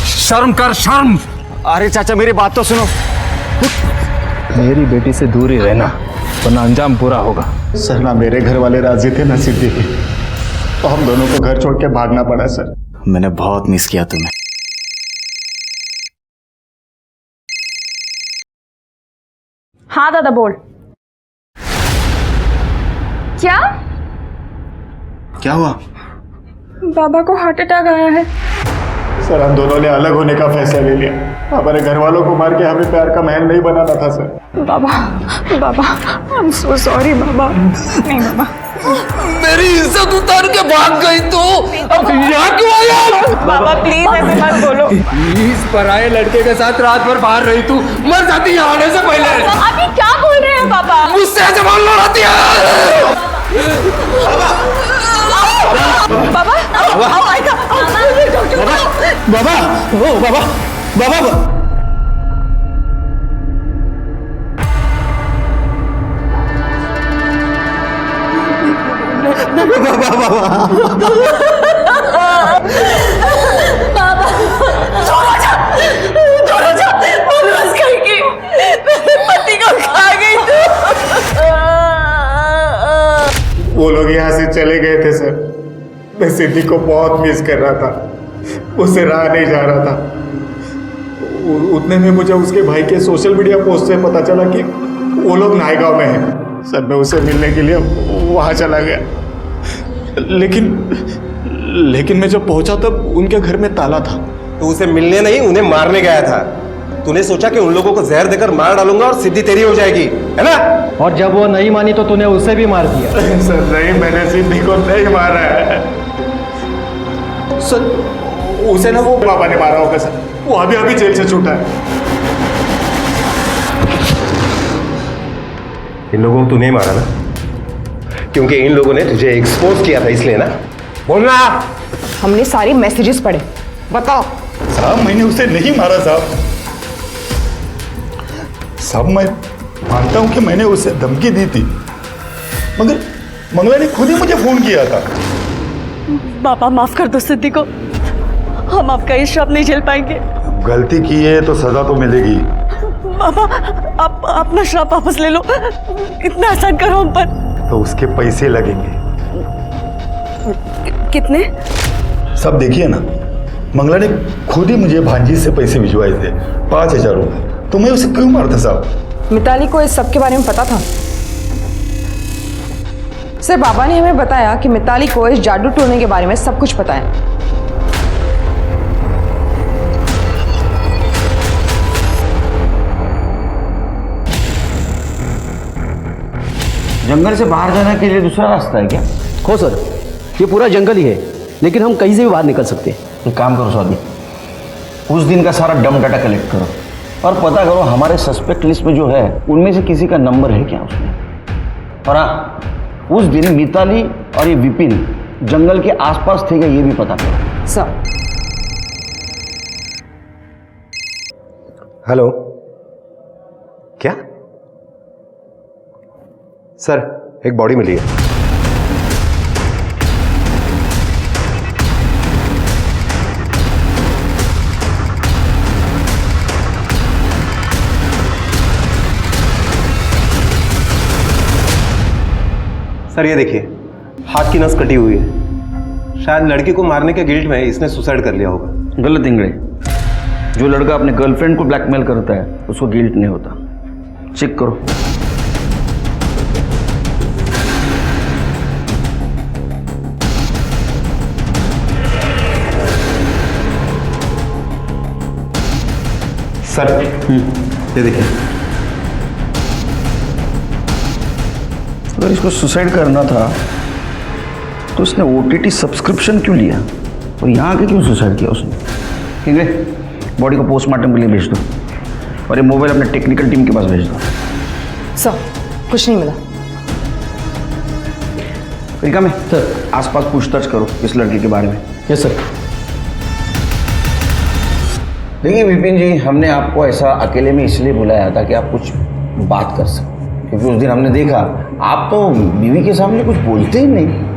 शर्म कर, शर्म। अरे चाचा, मेरी बात तो सुनो। मेरी बेटी से दूर ही रहना, वरना अंजाम बुरा होगा। सर, ना मेरे घर वाले राजी थे ना सिद्धि के, तो हम दोनों को घर छोड़ के भागना पड़ा सर। मैंने बहुत मिस किया तुम्हें। हाँ दादा बोल। क्या क्या हुआ? बाबा को हार्ट अटैक आया है। सर, हम दोनों ने अलग होने का फैसला ले लिया। हमारे घर वालों को मार के हमें प्यार का महल नहीं बनाना था सर। बाबा आई एम सो सॉरी बाबा। नहीं बाबा, मेरी इज्जत उतार के भाग गई तू, अब यहाँ क्यों आया? बाबा प्लीज ऐसे मत बोलो। प्लीज, पराये लड़के के साथ रात भर बाहर रही तू, मर जाती यहाँ आने से पहले। अभी क्या बोल रहे हैं पापा? मुझसे जवान लड़ाती है। बाबा आओ आएगा। बाबा, ओ बाबा, बाबा। पति को खा गई वो लोग यहाँ से चले गए थे सर। मैं सिद्धि को बहुत मिस कर रहा था, उससे रहा नहीं जा रहा था। उतने में मुझे उसके भाई के सोशल मीडिया पोस्ट से पता चला कि वो लोग नायगांव में हैं। सर, मैं उसे मिलने के लिए वहाँ चला गया, लेकिन मैं जब पहुंचा तब उनके घर में ताला था। तो उसे मिलने नहीं, उन्हें मारने गया था। तूने सोचा कि उन लोगों को जहर देकर मार डालूंगा और सिद्धि तेरी हो जाएगी, है ना? और जब वो नहीं मानी तो तूने उसे भी मार दिया। सर नहीं, मैंने सिद्धि को नहीं मारा है सर। उसे ना वो बाबा ने मारा होगा सर। वो अभी जेल से छूटा है। इन लोगों को तू नहीं मारा ना, क्योंकि इन लोगों ने तुझे एक्सपोज किया था, इसलिए ना। बोलना। हमने सारे मैसेजेस पढ़े, बताओ। साहब, मैंने उसे नहीं मारा साहब। साहब, मैं मानता हूं कि मैंने उसे धमकी दी थी, मगर मंगला ने खुद ही मुझे फोन किया था। बाबा माफ कर दो सिद्धि को, हम आपका ये श्राप नहीं झेल पाएंगे। गलती की है तो सजा तो मिलेगी। बाबा आप अपना श्राप वापस ले लो, इतना आसान करो हम पर। तो उसके पैसे लगेंगे। कितने? सब देखिए ना, मंगला ने खुद ही मुझे भांजी से पैसे भिजवाए थे, 5,000 रुपए। तो मैं उसे क्यों मारता साहब? मिताली को इस सब के बारे में पता था सर। बाबा ने हमें बताया कि मिताली को इस जादू टोने के बारे में सब कुछ पता है। जंगल से बाहर जाने के लिए दूसरा रास्ता है क्या? हो सर, ये पूरा जंगल ही है, लेकिन हम कहीं से भी बाहर निकल सकते हैं। एक काम करो स्वाति, उस दिन का सारा डम डाटा कलेक्ट करो और पता करो हमारे सस्पेक्ट लिस्ट में जो है उनमें से किसी का नंबर है क्या उसमें। और हाँ, उस दिन मिताली और ये विपिन जंगल के आसपास थे क्या ये भी पता करो। सर हेलो, क्या सर? एक बॉडी मिली है। सर ये देखिए, हाथ की नस कटी हुई है। शायद लड़की को मारने के गिल्ट में इसने सुसाइड कर लिया होगा। गलत इंगड़े, जो लड़का अपने गर्लफ्रेंड को ब्लैकमेल करता है उसको गिल्ट नहीं होता। चेक करो। सर ये देखिए, अगर इसको सुसाइड करना था तो उसने OTT सब्सक्रिप्शन क्यों लिया और यहाँ आके क्यों सुसाइड किया उसने? ठीक है, बॉडी को पोस्टमार्टम के लिए भेज दो और ये मोबाइल अपने टेक्निकल टीम के पास भेज दो। सर कुछ नहीं मिला। तरीका में सर आसपास पूछताछ करो इस लड़के के बारे में। Yes sir. देखिए विपिन जी, हमने आपको ऐसा अकेले में इसलिए बुलाया था कि आप कुछ बात कर सकें, क्योंकि उस दिन हमने देखा आप तो बीवी के सामने कुछ बोलते ही नहीं।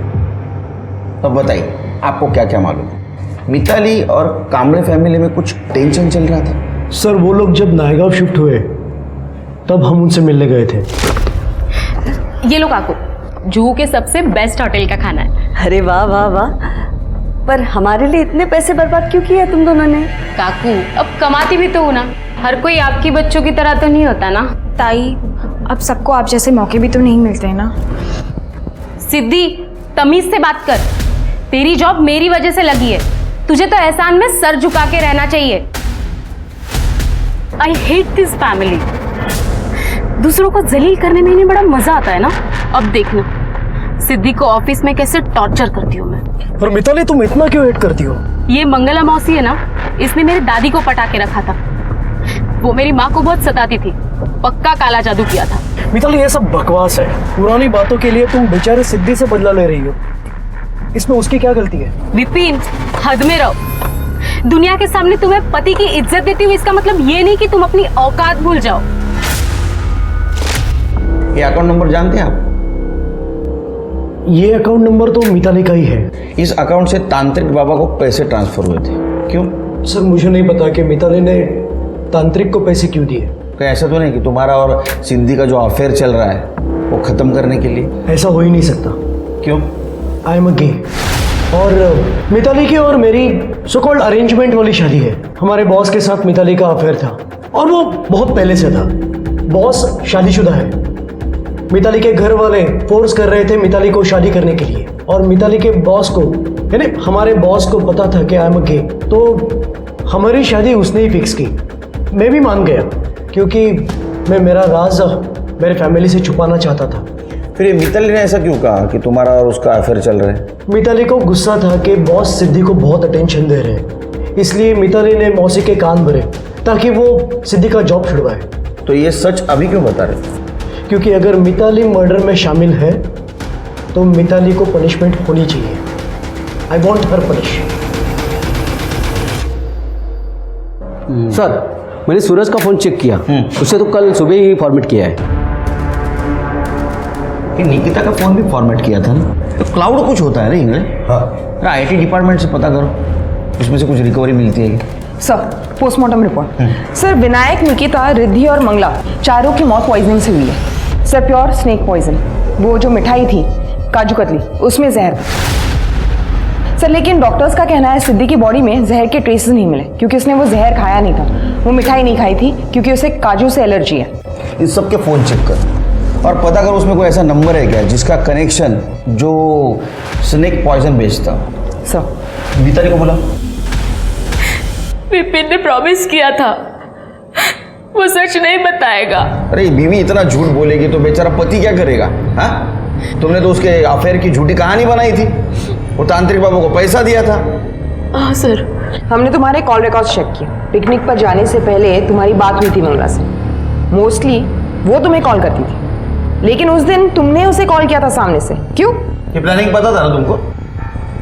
तो बताइए आपको क्या क्या मालूम है? मिताली और कामड़े फैमिली में कुछ टेंशन चल रहा था? सर वो लोग जब नायगांव शिफ्ट हुए तब हम उनसे मिलने गए थे। ये लो काकू, जुहू के सबसे बेस्ट होटल का खाना है। अरे वाह वाह वाह, पर हमारे लिए इतने पैसे बर्बाद क्यों किए तुम दोनों ने? काकू अब कमाती भी तो हो ना, हर कोई आपकी बच्चों की तरह तो नहीं होता ना। ताई, अब सबको आप जैसे मौके भी तो नहीं मिलते हैं ना। सिद्धि, तमीज से बात कर। तेरी जॉब मेरी वजह से लगी है, तुझे तो एहसान में सर झुका के रहना चाहिए। I hate this family. दूसरों को जलील करने में इन्हें बड़ा मजा आता है ना। अब देखना सिद्धि को ऑफिस में कैसे टॉर्चर करती हूँ मैं। पर मिताली तुम इतना क्यों हेट करती हो? ये मंगला मौसी है ना, इसने मेरी दादी को पटा के रखा था। वो मेरी माँ को बहुत सताती थी, पक्का काला जादू किया था। मिताली ये सब बकवास है। पुरानी बातों के लिए तुम बेचारे सिद्धि से बदला ले रही हो, इसमें उसकी क्या गलती है? विपिन, हद में रहो। दुनिया के सामने तुम्हें पति की इज्जत देती हूँ, इसका मतलब ये नहीं कि तुम अपनी औकात भूल जाओ। ये अकाउंट नंबर जानते हैं आप? ये अकाउंट नंबर तो मिताली का ही है। इस अकाउंट से तांत्रिक बाबा को पैसे ट्रांसफर हुए थे। क्यों? सर मुझे नहीं पता कि मिताली ने तांत्रिक को पैसे क्यों दिए। क्या ऐसा तो नहीं कि तुम्हारा और सिद्धि का जो अफेयर चल रहा है वो खत्म करने के लिए? ऐसा हो ही नहीं सकता। क्यों? आई एम अ गे और मिताली की और मेरी सो कॉल्ड अरेंजमेंट वाली शादी है। हमारे बॉस के साथ मिताली का अफेयर था और वो बहुत पहले से था। बॉस शादीशुदा है। मिताली के घर वाले फोर्स कर रहे थे मिताली को शादी करने के लिए, और मिताली के बॉस को यानी हमारे बॉस को पता था कि आई एम अ गे, तो हमारी शादी उसने ही फिक्स की। मैं भी मान गया क्योंकि मैं मेरा राज मेरे फैमिली से छुपाना चाहता था। फिर ये मिताली ने ऐसा क्यों कहा कि तुम्हारा और उसका अफेयर चल रहा है? मिताली को गुस्सा था कि बॉस सिद्धि को बहुत अटेंशन दे रहे हैं, इसलिए मिताली ने मौसी के कान भरे ताकि वो सिद्धि का जॉब छुड़वाए। तो ये सच अभी क्यों बता रहे? क्योंकि अगर मिताली मर्डर में शामिल है तो मिताली को पनिशमेंट होनी चाहिए। I want her punish. Sir मैंने सूरज का फोन चेक किया, उसे तो कल सुबह ही फॉर्मेट किया है। निकिता का फोन भी फॉर्मेट किया था ना? तो क्लाउड कुछ होता है ना इंग्लैंड? हाँ, IT डिपार्टमेंट से पता करो, उसमें से कुछ रिकवरी मिलती है। Sir postmortem report. Sir Vinayak, Nikita, Riddhi और मंगला चारों की मौत पॉइजनिंग से हुई है। Sir pure snake poison. वो जो मिठाई थी काजू कतली उसमें जहर सर, लेकिन डॉक्टर्स का कहना है सिद्धि की बॉडी में जहर के ट्रेसेस नहीं मिले क्योंकि उसने वो जहर खाया नहीं था। वो मिठाई नहीं खाई थी क्योंकि उसे काजू से एलर्जी है। इस सब के फोन चेक कर और पता कर उसमें कोई ऐसा नंबर है क्या जिसका कनेक्शन जो स्नेक पॉइजन बेचता। सर मिताली को बोला। विपिन ने प्रॉमिस किया था वो सच नहीं बताएगा। अरे बीवी इतना झूठ बोलेगी तो बेचारा पति क्या करेगा? हाँ, तुमने तो उसके अफेयर की झूठी कहानी बनाई थी। वो तांत्रिक बाबू को पैसा दिया था। हाँ सर, हमने तुम्हारे कॉल रिकॉर्ड्स चेक किए। पिकनिक पर जाने से पहले तुम्हारी बात हुई थी मंगला से। मोस्टली वो तुम्हें कॉल करती थी, लेकिन उस दिन तुमने उसे कॉल किया था सामने से, क्यों? ये प्लानिंग पता था ना तुमको?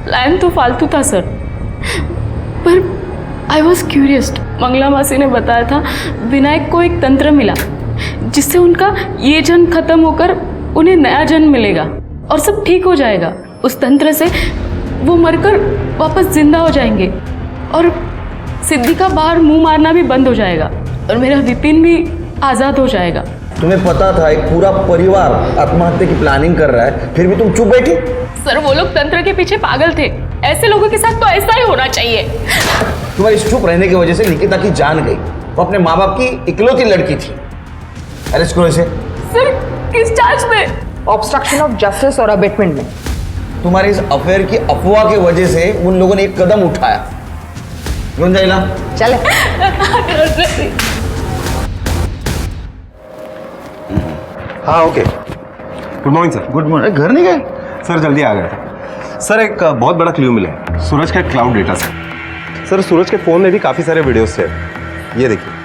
प्लान तो फालतू था सर, पर आई वॉज क्यूरियस। मंगला मासी ने बताया था विनायक को एक तंत्र मिला जिससे उनका ये जन्म खत्म होकर उन्हें नया जन्म मिलेगा और सब ठीक हो जाएगा। उस तंत्र से वो मरकर वापस जिंदा हो जाएंगे और सिद्धि का बाहर मुंह मारना भी बंद हो जाएगा और मेरा विपिन भी आज़ाद हो जाएगा। तुम्हें पता था एक पूरा परिवार आत्महत्या की प्लानिंग कर रहा है, फिर भी तुम चुप बैठी? सर वो लोग तंत्र के पीछे पागल थे, ऐसे लोगों के साथ तो ऐसा ही होना चाहिए। तुम्हारी इस चुप रहने की वजह से निकिता की जान गई। वो अपने माँ बाप की इकलौती लड़की थी। अरेस्ट करो इसे। सर किस चार्ज में? ऑब्स्ट्रक्शन ऑफ जस्टिस और अबेटमेंट में। तुम्हारे इस अफेयर की अफवाह की वजह से उन लोगों ने एक कदम उठाया। गुंजाइला चले। हाँ okay. Good morning sir. Good morning. घर नहीं गए? सर जल्दी आ गए थे सर। एक बहुत बड़ा क्लू मिला है, सूरज का क्लाउड डेटा सर। सूरज के फोन में भी काफी सारे वीडियोस थे, ये देखिए।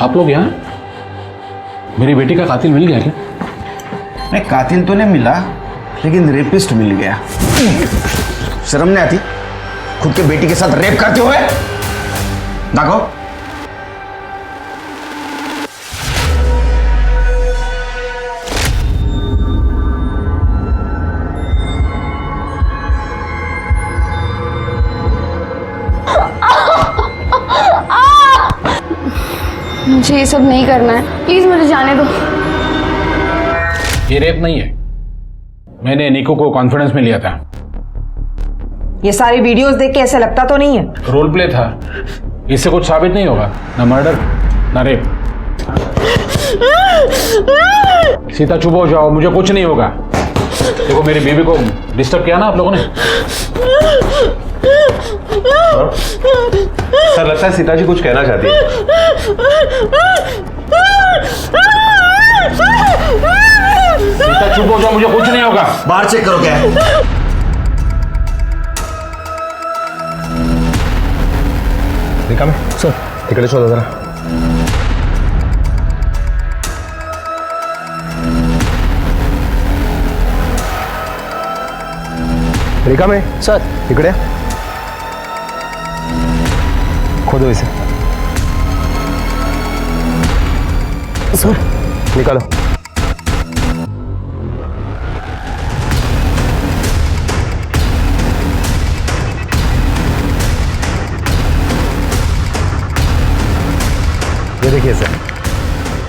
आप लोग यहाँ? मेरी बेटी का कातिल मिल गया क्या? नहीं, कातिल तो नहीं मिला, लेकिन रेपिस्ट मिल गया। शर्म नहीं आती खुद के बेटी के साथ रेप करते हुए? देखो मुझे ये सब नहीं करना है, प्लीज मुझे जाने दो। ये रेप नहीं है, मैंने निको को कॉन्फिडेंस में लिया था। ये सारी वीडियोस देख के ऐसे लगता तो नहीं है? रोल प्ले था, इससे कुछ साबित नहीं होगा, ना मर्डर ना रेप। सीता चुप हो जाओ, मुझे कुछ नहीं होगा। देखो मेरी बीवी को डिस्टर्ब किया ना आप लोगों ने। सर लगता है सीता जी कुछ कहना चाहती है। सीता चुप हो जाओ, मुझे कुछ नहीं होगा। बाहर चेक करो क्या है। देखा मैं सर, टिकट छोड़ो जरा। रेखा में सर इकडे खोदो इसे सर, निकालो। ये देखिए सर,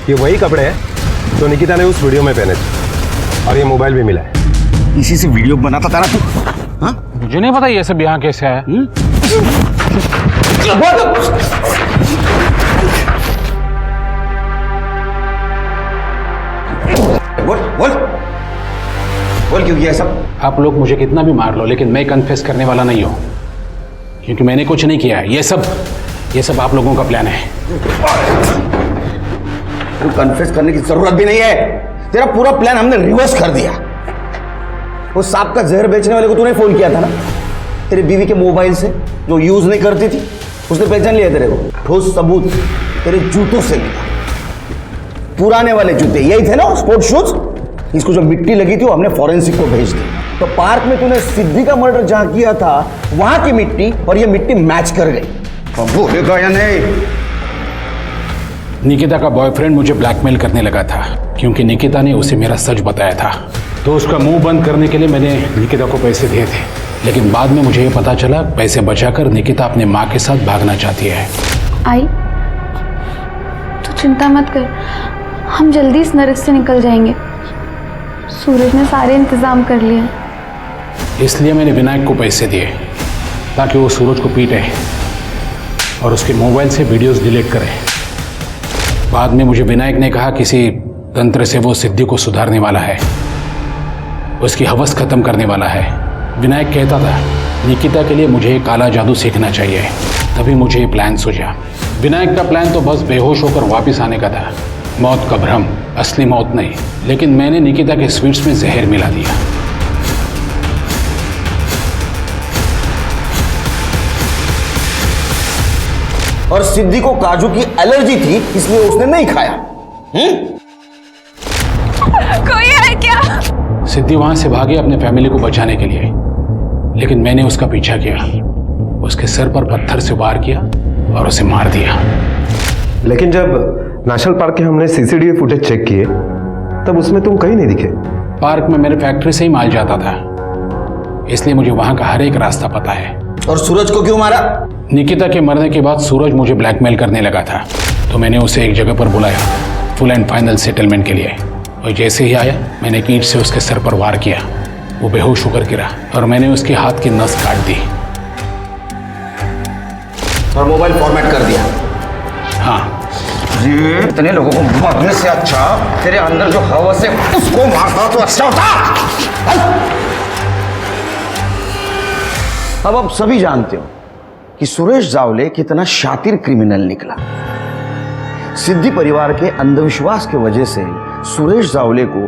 ये वही कपड़े हैं जो निकिता ने उस वीडियो में पहने थे और ये मोबाइल भी मिला है। इसी से वीडियो बनाता था ना तू? हाँ? मुझे नहीं पता ये सब यहाँ कैसे आया। बोल क्यों किया सब? आप लोग मुझे कितना भी मार लो, लेकिन मैं कन्फेस करने वाला नहीं हूँ, क्योंकि मैंने कुछ नहीं किया है। ये सब आप लोगों का प्लान है। तू कन्फेस करने की जरूरत भी नहीं है, तेरा पूरा प्लान हमने रिवर्स कर दिया। वो सांप का जहर बेचने वाले को तूने फोन किया था ना, तेरी बीवी के मोबाइल से, जो यूज नहीं करती थी, उसने पहचान लिया तेरे को। ठोस सबूत तेरे जूतों से मिला, पुराने वाले जूते यही थे ना, स्पोर्ट्स शूज। इसको जो मिट्टी लगी थी वो हमने फॉरेंसिक को भेज दी। तो पार्क में तूने सिद्धि का मर्डर जहां किया था वहां की मिट्टी और ये मिट्टी मैच कर गई। बोलेगा या नहीं? निकिता का बॉयफ्रेंड मुझे ब्लैकमेल करने लगा था, क्योंकि निकिता ने उसे मेरा सच बताया था। तो उसका मुंह बंद करने के लिए मैंने निकिता को पैसे दिए थे, लेकिन बाद में मुझे ये पता चला पैसे बचाकर निकिता अपने माँ के साथ भागना चाहती है। आई, तू चिंता मत कर, हम जल्दी इस नरक से निकल जाएंगे। सूरज ने सारे इंतजाम कर लिए। इसलिए मैंने विनायक को पैसे दिए ताकि वो सूरज को पीटे और उसके मोबाइल से वीडियोस डिलीट करे। बाद में मुझे विनायक ने कहा किसी तंत्र से वो सिद्धि को सुधारने वाला है, उसकी हवस खत्म करने वाला है। विनायक कहता था निकिता के लिए मुझे काला जादू सीखना चाहिए, तभी मुझे ये प्लान सूझा। विनायक का प्लान तो बस बेहोश होकर वापस आने का था, मौत का भ्रम, असली मौत नहीं। लेकिन मैंने निकिता के स्वीट्स में जहर मिला दिया। और सिद्धि को काजू की एलर्जी थी, इसलिए उसने नहीं खाया। कोई है क्या? सिद्धि वहां से भागी अपने फैमिली को बचाने के लिए, लेकिन मैंने उसका पीछा किया, उसके सर पर पत्थर से वार किया और उसे मार दिया। लेकिन जब नेशनल पार्क के हमने सीसीटीवी फुटेज चेक किए तब उसमें तुम कहीं नहीं दिखे। पार्क में मेरे फैक्ट्री से ही माल जाता था, इसलिए मुझे वहां का हर एक रास्ता पता है। और सूरज को क्यों मारा? निकिता के मरने के बाद सूरज मुझे ब्लैकमेल करने लगा था, तो मैंने उसे एक जगह पर बुलाया फुल एंड फाइनल सेटलमेंट के लिए। और जैसे ही आया मैंने एक ईंट से उसके सर पर वार किया, वो बेहोश होकर गिरा और मैंने उसके हाथ की नस काट दी। और मोबाइल फॉर्मेट कर दिया। हाँ। ये इतने लोगों को मारने से अच्छा तेरे अंदर जो हवस है उसको मारना तो अच्छा होता। अब आप सभी जानते हो कि सुरेश जावले कितना शातिर क्रिमिनल निकला। सिद्धि परिवार के अंधविश्वास की वजह से सुरेश जावले को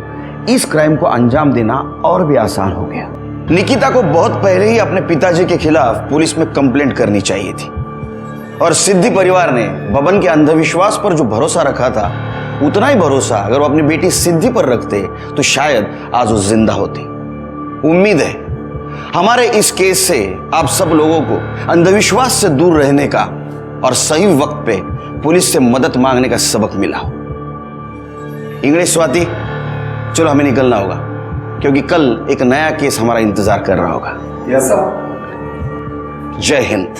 इस क्राइम को अंजाम देना और भी आसान हो गया। निकिता को बहुत पहले ही अपने पिताजी के खिलाफ पुलिस में कंप्लेंट करनी चाहिए थी, और सिद्धि परिवार ने बबन के अंधविश्वास पर जो भरोसा रखा था, उतना ही भरोसा अगर वो अपनी बेटी सिद्धि पर रखते तो शायद आज वो जिंदा होती। उम्मीद है हमारे इस केस से आप सब लोगों को अंधविश्वास से दूर रहने का और सही वक्त पे पुलिस से मदद मांगने का सबक मिला हो। इंग्लिश स्वाति, चलो हमें निकलना होगा, क्योंकि कल एक नया केस हमारा इंतजार कर रहा होगा। Yes sir. जय हिंद।